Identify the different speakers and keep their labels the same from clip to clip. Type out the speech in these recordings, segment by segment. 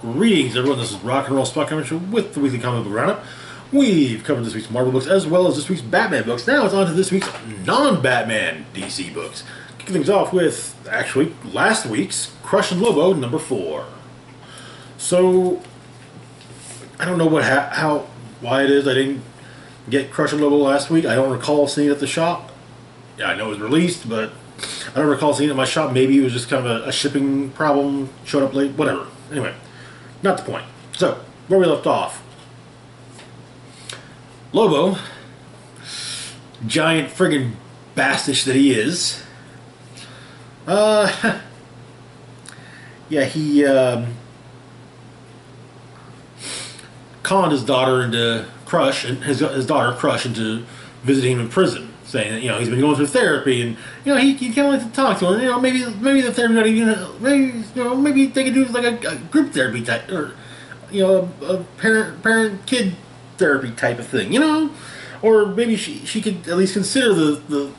Speaker 1: Greetings, everyone. This is Rock and Roll Spot Comic Show with the weekly comic book roundup. We've covered this week's Marvel books as well as this week's Batman books. Now it's on to this week's non-Batman DC books. Kicking things off with, actually, last week's Crush and Lobo #4. So, I don't know why it is I didn't get Crush and Lobo last week. I don't recall seeing it at the shop. Yeah, I know it was released, but I don't recall seeing it at my shop. Maybe it was just kind of a shipping problem, showed up late, whatever. Anyway, not the point. So, where we left off. Lobo, giant friggin' bastish that he is, yeah, he conned his daughter into Crush, and his daughter Crush into visiting him in prison, saying that, he's been going through therapy, and he kind of like to talk to him. Maybe the therapy not even maybe they could do like a group therapy type, or a parent kid therapy type of thing, or maybe she could at least consider the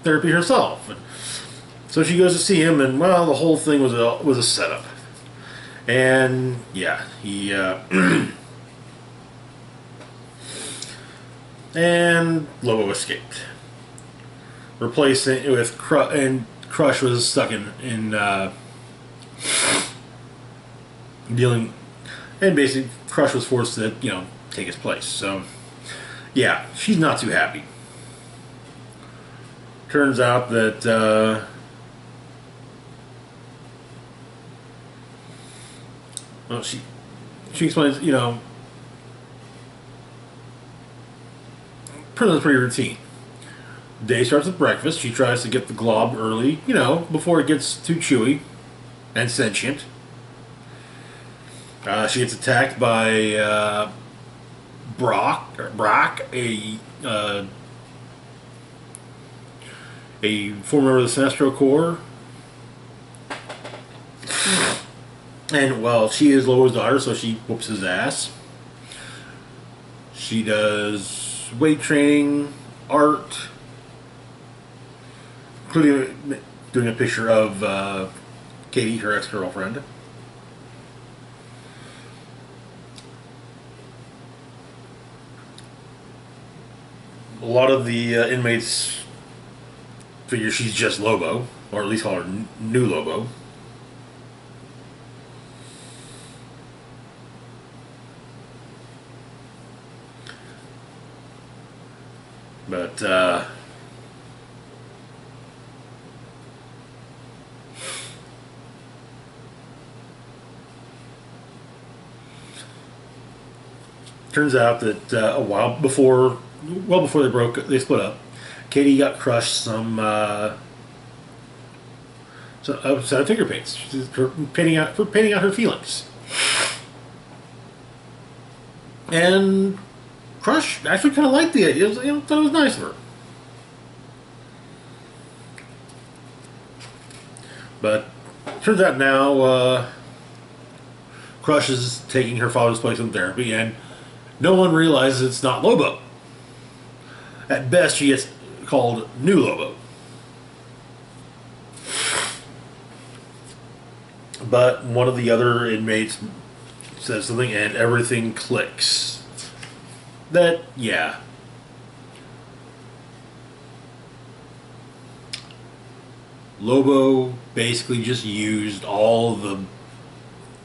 Speaker 1: therapy herself. And so she goes to see him, and well, the whole thing was a setup. And yeah, he and Lobo escaped, replacing it with and Crush was stuck in dealing, and basically Crush was forced to take his place. So yeah, she's not too happy. Turns out that well, she explains, prison's pretty routine. Day starts with breakfast. She tries to get the glob early, before it gets too chewy and sentient. She gets attacked by Brock, a former member of the Sinestro Corps. And, well, she is Lobo's daughter, so she whoops his ass. She does weight training, art, including doing a picture of Katie, her ex-girlfriend. A lot of the inmates figure she's just Lobo, or at least call her New Lobo. But turns out that well before they split up, Katie got Crushed some set of finger paints for painting out her feelings, and Crush actually kind of liked the idea. Thought it was nice of her. But turns out now Crush is taking her father's place in therapy, and no one realizes it's not Lobo. At best, she gets called New Lobo. But one of the other inmates says something, and everything clicks. That, yeah. Lobo basically just used all the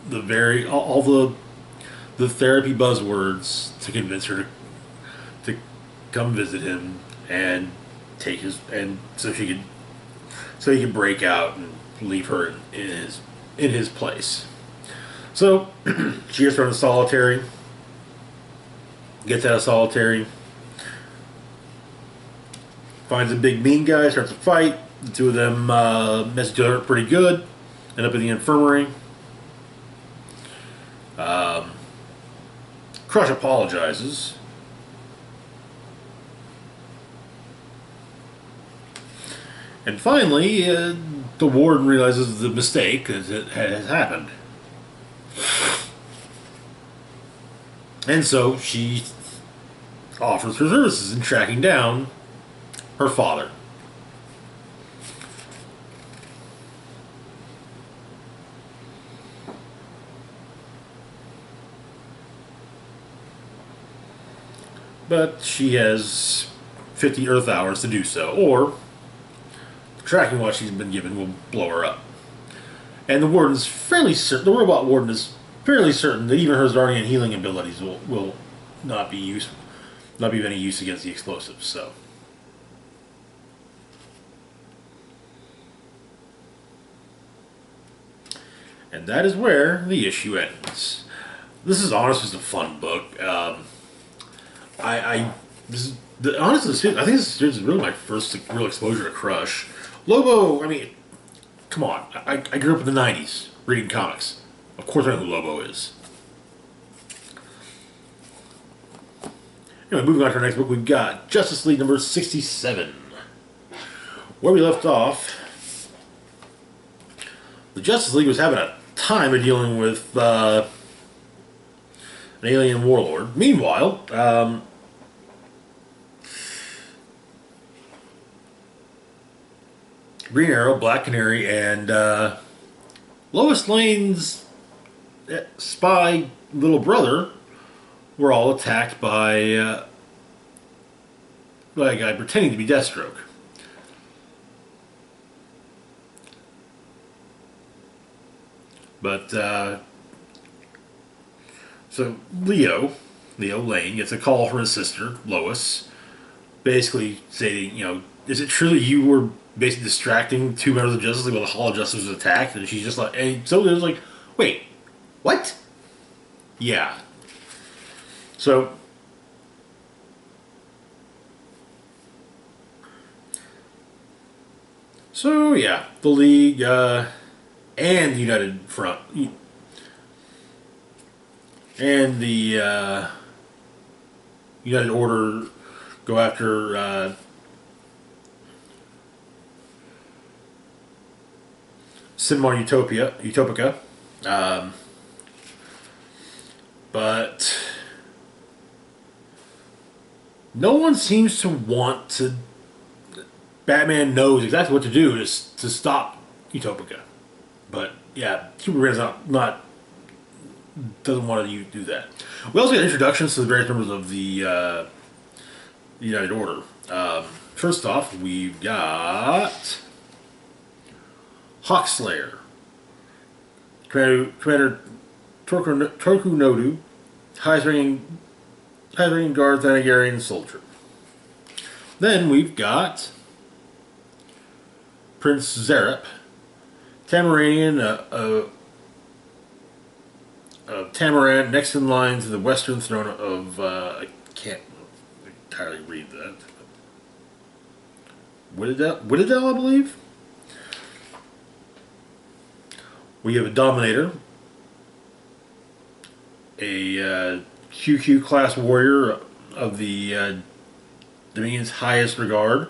Speaker 1: therapy buzzwords to convince her to come visit him and so he could break out and leave her in his place. So she gets thrown in solitary. Gets out of solitary, finds a big mean guy, starts a fight. The two of them mess each other up pretty good, end up in the infirmary. Crush apologizes. And finally, the warden realizes the mistake that has happened. And so she offers her services in tracking down her father. but she has 50 Earth hours to do so, or the tracking watch she's been given will blow her up. And the warden's fairly certain. The robot warden is fairly certain that even her Zarnian healing abilities will not be not be of any use against the explosives. So. And that is where the issue ends. This is honestly just a fun book. Honestly, I think this is really my first real exposure to Crush. Lobo, I mean, come on. I grew up in the 90s reading comics. Of course I know who Lobo is. Anyway, moving on to our next book, we've got Justice League number 67. Where we left off, the Justice League was having a time of dealing with an alien warlord. Meanwhile, Green Arrow, Black Canary, and Lois Lane's spy little brother were all attacked by a guy pretending to be Deathstroke. But, so Leo Lane gets a call from his sister, Lois, basically stating, is it true that you were basically distracting two members of the Justice League while the Hall of Justice was attacked? And she's just like, and so Leo's like, wait, what? Yeah. So, yeah, the League, and the United Front, and the United Order go after Sinmar Utopica, but no one seems to want to. Batman knows exactly what to do to stop Utopica. But yeah, Superman's not doesn't want to do that. We also get introductions to the various members of the United Order. First off, we've got Hawkslayer, Commander Torku Nodu, highest ranking guard Thanagarian soldier. Then we've got Prince Zarep, Tamaranian, Tamaran, next in line to the Western Throne of, I can't entirely read that. Wittadell, I believe? We have a Dominator, a QQ class warrior of the Dominion's highest regard.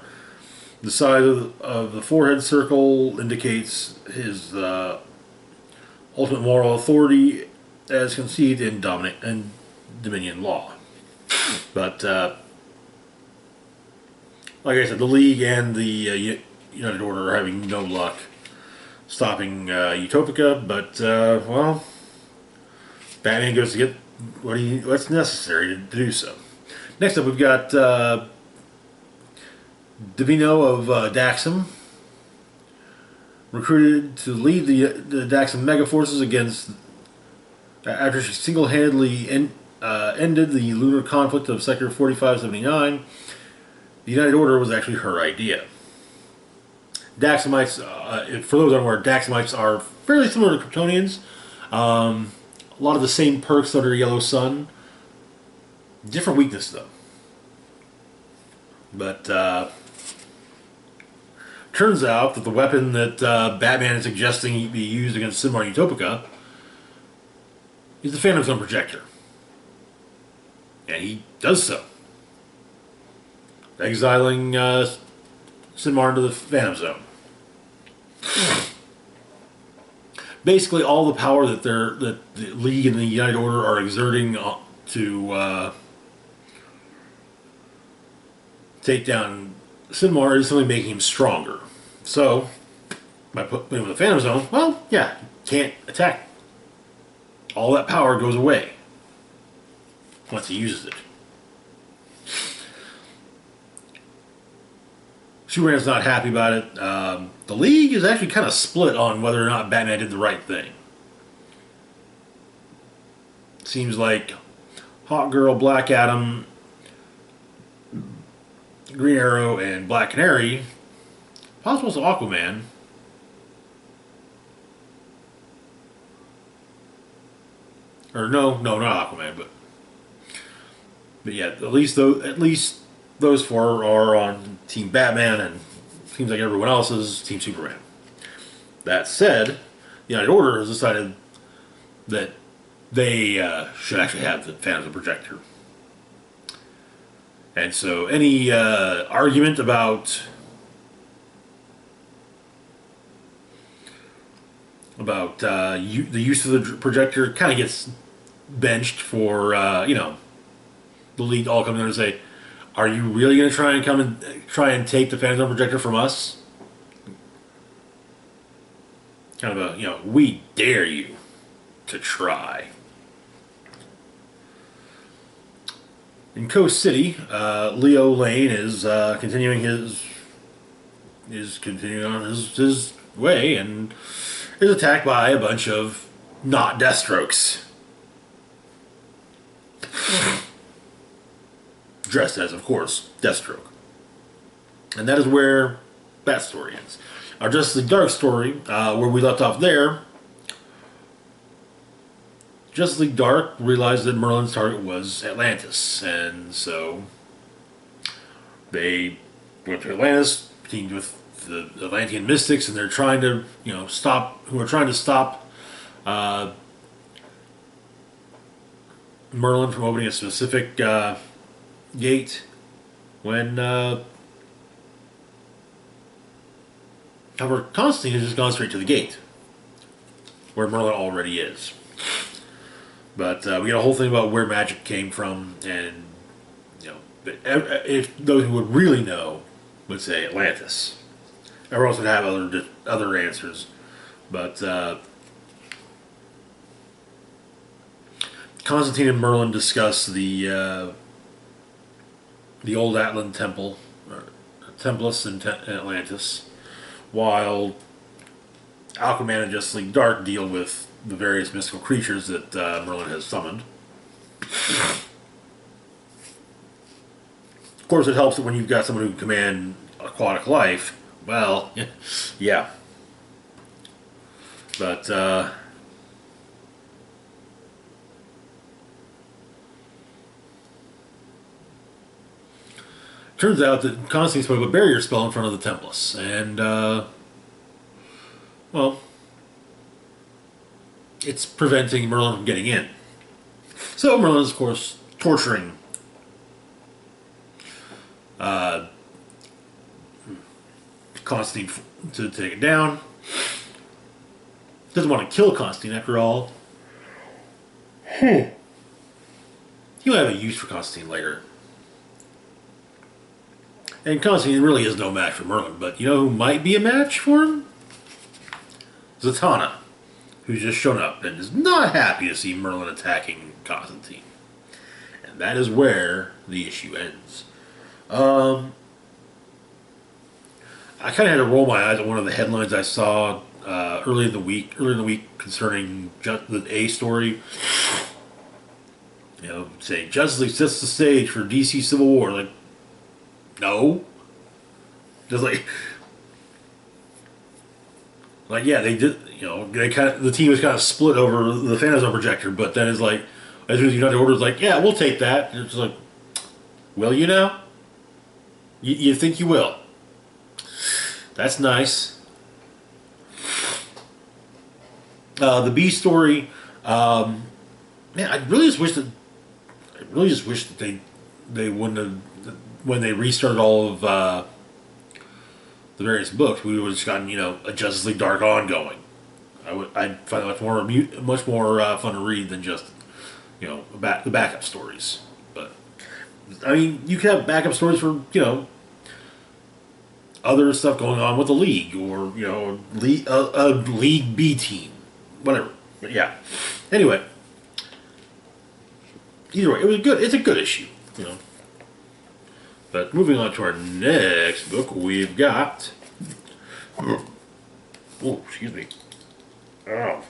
Speaker 1: The size of the forehead circle indicates his ultimate moral authority as conceived in Dominion law. But, like I said, the League and the United Order are having no luck stopping Utopica, but, well, Batman goes to get what's necessary to do so. Next up, we've got Divino of Daxam, recruited to lead the Daxam Mega Forces against, after she single-handedly ended the lunar conflict of Sector 4579. The United Order was actually her idea. Daxamites, for those unaware, Daxamites are fairly similar to Kryptonians. A lot of the same perks under Yellow Sun. Different weakness, though. But, turns out that the weapon that Batman is suggesting be used against Sinmar Utopica is the Phantom Zone projector. And he does so, exiling Sinmar into the Phantom Zone. Basically, all the power that the League and the United Order are exerting to take down Sinmar is simply making him stronger. So, by putting him in the Phantom Zone, well, yeah, can't attack. All that power goes away once he uses it. Superman's not happy about it. The League is actually kind of split on whether or not Batman did the right thing. Seems like Hawk Girl, Black Adam, Green Arrow, and Black Canary, possible to Aquaman, or no, not Aquaman, but yeah, at least those four are on Team Batman, and seems like everyone else is Team Superman. That said, the United Order has decided that they should actually have the Phantom Projector. And so any argument about the use of the projector kind of gets benched for, the League all coming in and say, are you really going to try and take the Phantom Projector from us? Kind of a, we dare you to try. In Coast City, Leo Lane is continuing on his way and is attacked by a bunch of not Deathstrokes. Dressed as, of course, Deathstroke. And that is where that story ends. Our Justice League Dark story, where we left off there, Justice League Dark realized that Merlin's target was Atlantis, and so they went to Atlantis, teamed with the Atlantean Mystics, and they're trying to, stop Merlin from opening a specific gate. When, however, Constantine has just gone straight to the gate, where Merlin already is. But we got a whole thing about where magic came from, and if those who would really know would say Atlantis. Everyone else would have other answers, but Constantine and Merlin discuss the old Atlan Temple, or Templus in Atlantis, while Aquaman and Justice League Dark deal with the various mystical creatures that Merlin has summoned. Of course, it helps that when you've got someone who can command aquatic life, well, yeah. But, turns out that Constantine's put up a barrier spell in front of the Templus, and, well, it's preventing Merlin from getting in. So Merlin is, of course, torturing Constantine to take it down. Doesn't want to kill Constantine, after all. He'll have a use for Constantine later. And Constantine really is no match for Merlin, but you know who might be a match for him? Zatanna, who's just shown up and is not happy to see Merlin attacking Constantine. And that is where the issue ends. I kind of had to roll my eyes at one of the headlines I saw early in the week concerning the A story. Saying Justice League sets the stage for DC Civil War. Like, no. Just like yeah, they did. The team was kind of split over the Phantom Projector, but then it's like, as soon as United Order is like, yeah, we'll take that. And it's like, will you now? You think you will? That's nice. The B story, man, I really just wish that they wouldn't have, when they restarted all of the various books, we would have just gotten a Justice League Dark ongoing. I'd find it much more fun to read than just the backup stories. But I mean, you could have backup stories for other stuff going on with the League, or a League B team, whatever. But yeah. Anyway, either way, it was good. It's a good issue. But moving on to our next book, we've got... Oh, excuse me. Oh.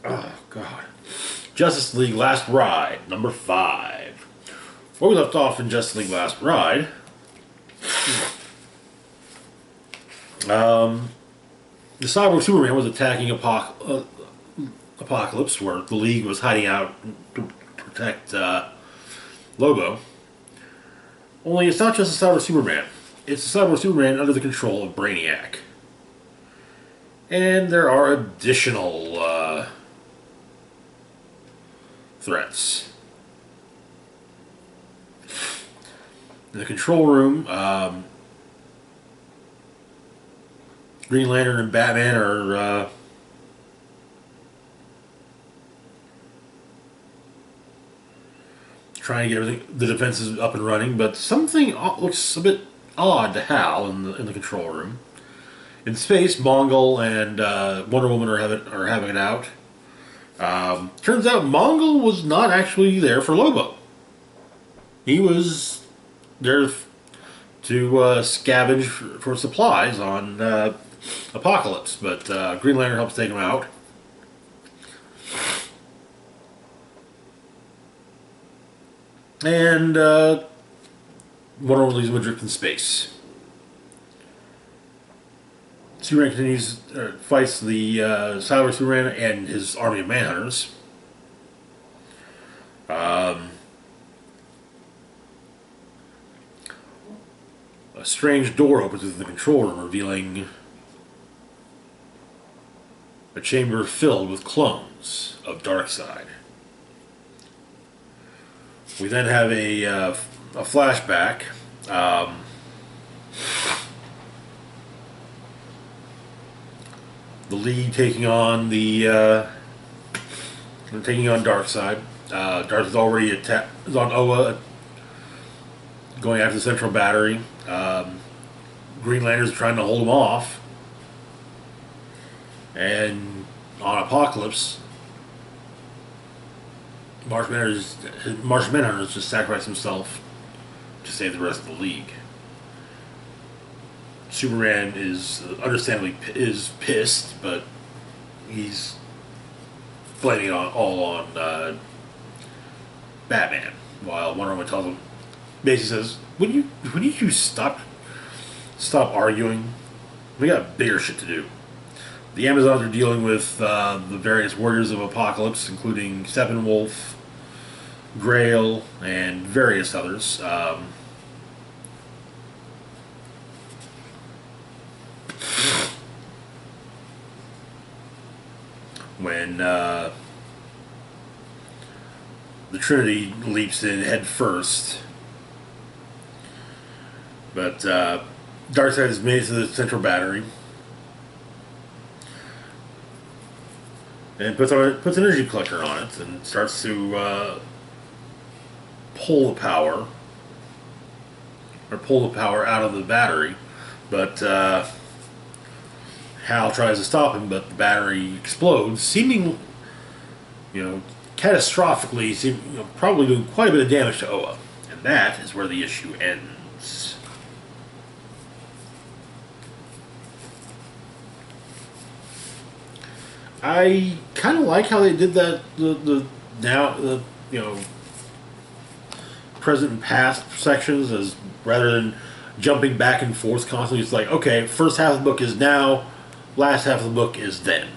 Speaker 1: Oh, God. Justice League Last Ride, number 5. Where we left off in Justice League Last Ride... the Cyborg Superman was attacking Apocalypse, where the League was hiding out to protect Lobo. Only it's not just a Cyborg Superman. It's a Cyborg Superman under the control of Brainiac. And there are additional threats. In the control room, Green Lantern and Batman are trying to get the defenses up and running, but something looks a bit odd to Hal in the control room. In space, Mongol and Wonder Woman are having it out. Turns out Mongol was not actually there for Lobo. He was there to scavenge for supplies on Apocalypse, but Green Lantern helps take him out. And Wonder Woman leaves him adrift in space. Superman continues, fights the Cyber Superman and his army of Manhunters. A strange door opens within the control room, revealing a chamber filled with clones of Darkseid. We then have a flashback. The League taking on Darkseid. Darth is already is on Oa, going after the Central Battery. Green Lantern's trying to hold him off, and on Apocalypse, Martian Manhunter's just sacrificed himself to save the rest of the League. Superman is understandably pissed, but he's blaming it all on Batman. While Wonder Woman tells him, basically says, "Would you stop arguing? We got bigger shit to do." The Amazons are dealing with the various warriors of Apocalypse, including Steppenwolf, Grail, and various others. When the Trinity leaps in head first, but Darkseid has made it to the Central Battery and puts an energy collector on it and starts to pull the power out of the battery, but Hal tries to stop him, but the battery explodes, seeming, catastrophically, probably doing quite a bit of damage to Oa, and that is where the issue ends. I kind of like how they did that. The present and past sections, as rather than jumping back and forth constantly. It's like, okay, first half of the book is now, last half of the book is then.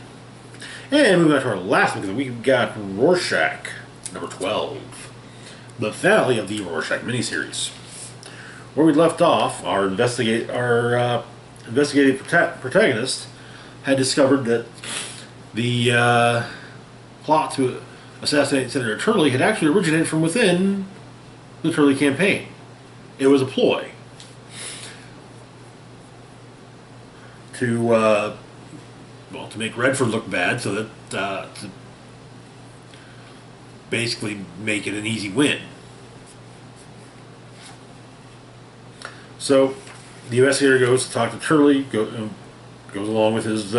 Speaker 1: And moving on to our last book of the week, we've got Rorschach, number 12, the finale of the Rorschach miniseries. Where we left off, our investigative protagonist had discovered that the plot to assassinate Senator Turley had actually originated from within the Turley campaign. It was a ploy to make Redford look bad, so that to basically make it an easy win. So the investigator goes to talk to Turley, goes along with his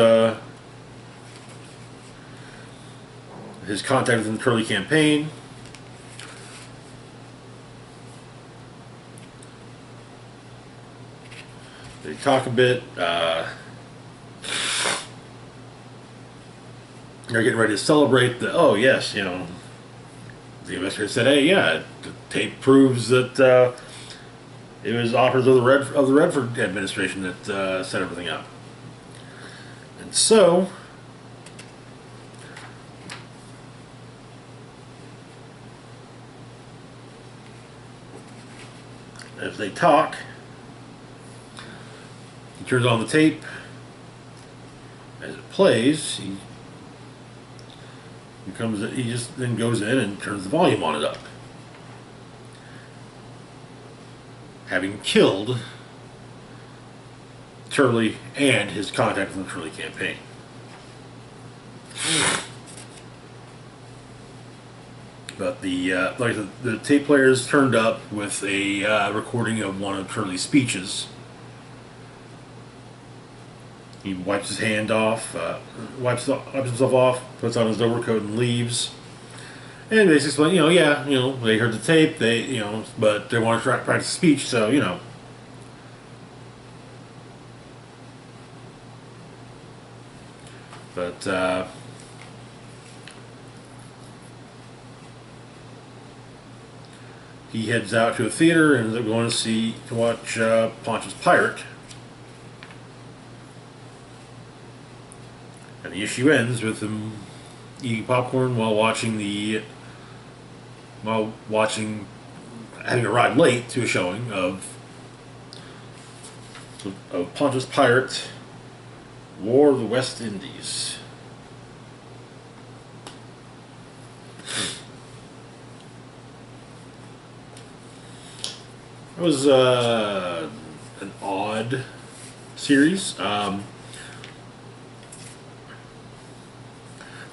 Speaker 1: contact within the Turley campaign. They talk a bit. They're getting ready to celebrate the. Oh yes, you know. The investigator said, "Hey, yeah, the tape proves that it was offers of the Redford administration that set everything up." And so, as they talk, he turns on the tape. As it plays, he just then goes in and turns the volume on it up. Having killed Turley and his contact from the Turley campaign. But the tape player is turned up with a recording of one of Turley's speeches. He wipes his hand off, wipes himself off, puts on his overcoat and leaves. And basically explain, they heard the tape, but they want to practice speech, so, But, he heads out to a theater and ends up going to watch Pontius Pirate. And the issue ends with him eating popcorn while having arrived late to a showing of Pontius Pirate, War of the West Indies. It was an odd series.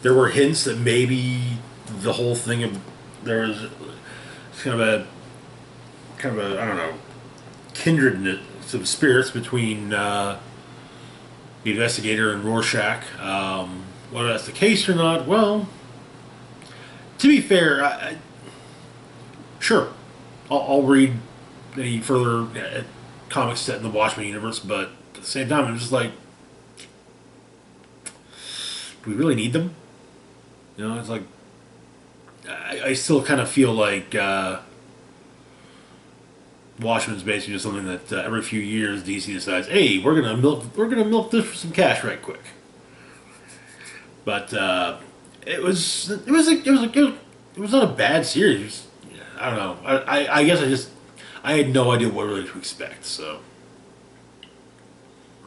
Speaker 1: There were hints that maybe the whole thing there was kind of a I don't know, kindredness of spirits between the investigator and Rorschach. Whether that's the case or not, well, to be fair, sure, I'll read any further comics set in the Watchmen universe, but at the same time, I'm just like, do we really need them? It's like, I still kind of feel like Watchmen's basically just something that every few years DC decides, hey, we're gonna milk this for some cash right quick. But it was not a bad series. I don't know. I guess I had no idea what really to expect. So,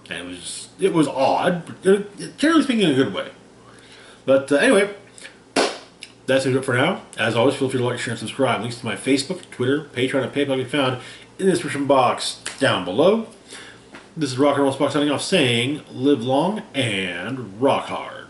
Speaker 1: and it was odd, but generally speaking, in a good way. But anyway. That's it for now. As always, feel free to like, share, and subscribe. Links to my Facebook, Twitter, Patreon, and PayPal can be found in the description box down below. This is Rock and Roll Spock signing off saying, live long and rock hard.